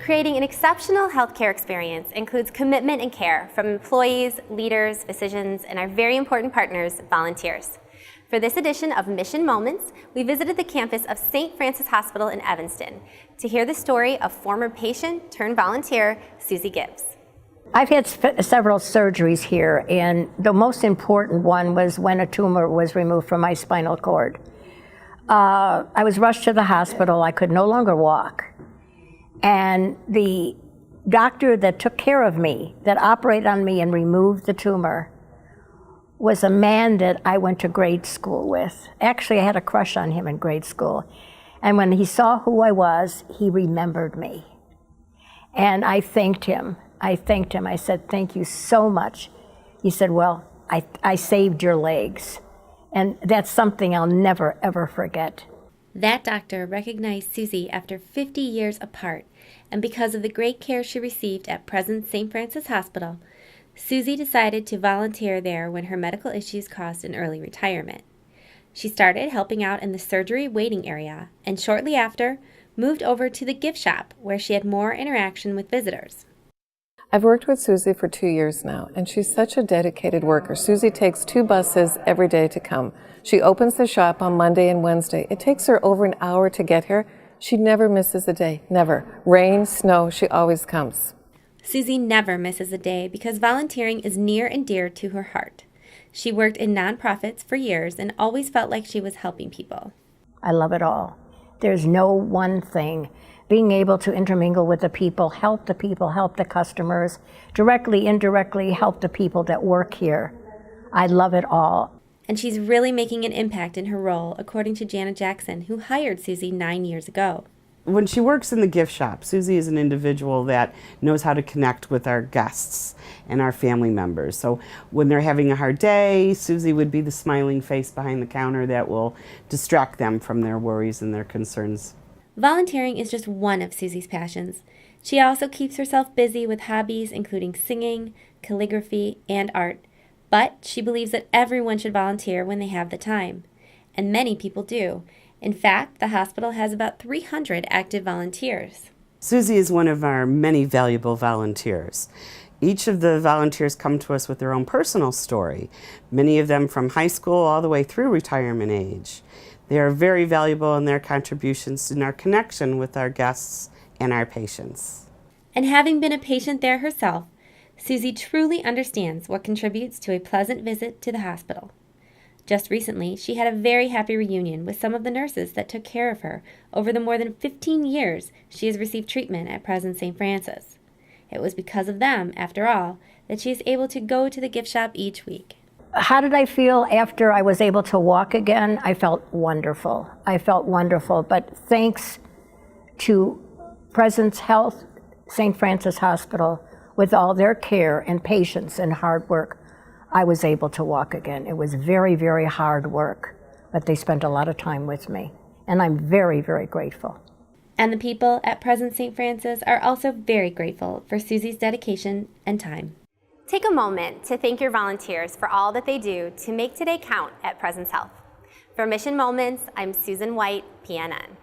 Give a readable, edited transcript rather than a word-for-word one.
Creating an exceptional healthcare experience includes commitment and care from employees, leaders, physicians, and our very important partners, volunteers. For this edition of Mission Moments, we visited the campus of St. Francis Hospital in Evanston to hear the story of former patient turned volunteer, Suzi Gibbs. I've had several surgeries here, and the most important one was when a tumor was removed from my spinal cord. I was rushed to the hospital. I could no longer walk. And the doctor that took care of me, that operated on me and removed the tumor, was a man that I went to grade school with. Actually, I had a crush on him in grade school. And when he saw who I was, he remembered me. And I thanked him. I said, "Thank you so much." He said, "Well, I saved your legs." And that's something I'll never, ever forget. That doctor recognized Suzi after 50 years apart, and because of the great care she received at present St. Francis Hospital, Suzi decided to volunteer there when her medical issues caused an early retirement. She started helping out in the surgery waiting area, and shortly after, moved over to the gift shop where she had more interaction with visitors. I've worked with Suzi for 2 years now, and she's such a dedicated worker. Suzi takes 2 buses every day to come. She opens the shop on Monday and Wednesday. It takes her over an hour to get here. She never misses a day, never. Rain, snow, she always comes. Suzi never misses a day because volunteering is near and dear to her heart. She worked in nonprofits for years and always felt like she was helping people. I love it all. There's no one thing. Being able to intermingle with the people, help the customers, directly, indirectly help the people that work here. I love it all. And she's really making an impact in her role, according to Janet Jackson, who hired Suzi 9 years ago. When she works in the gift shop, Suzi is an individual that knows how to connect with our guests and our family members. So when they're having a hard day, Suzi would be the smiling face behind the counter that will distract them from their worries and their concerns. Volunteering is just one of Suzi's passions. She also keeps herself busy with hobbies including singing, calligraphy, and art. But she believes that everyone should volunteer when they have the time. And many people do. In fact, the hospital has about 300 active volunteers. Suzi is one of our many valuable volunteers. Each of the volunteers come to us with their own personal story, many of them from high school all the way through retirement age. They are very valuable in their contributions in our connection with our guests and our patients. And having been a patient there herself, Suzi truly understands what contributes to a pleasant visit to the hospital. Just recently, she had a very happy reunion with some of the nurses that took care of her over the more than 15 years she has received treatment at present St. Francis. It was because of them, after all, that she is able to go to the gift shop each week. How did I feel after I was able to walk again? I felt wonderful. But thanks to Presence Health, St. Francis Hospital, with all their care and patience and hard work, I was able to walk again. It was very, very hard work, but they spent a lot of time with me, and I'm very, very grateful. And the people at Present St. Francis are also very grateful for Suzi's dedication and time. Take a moment to thank your volunteers for all that they do to make today count at Presence Health. For Mission Moments, I'm Susan White, PNN.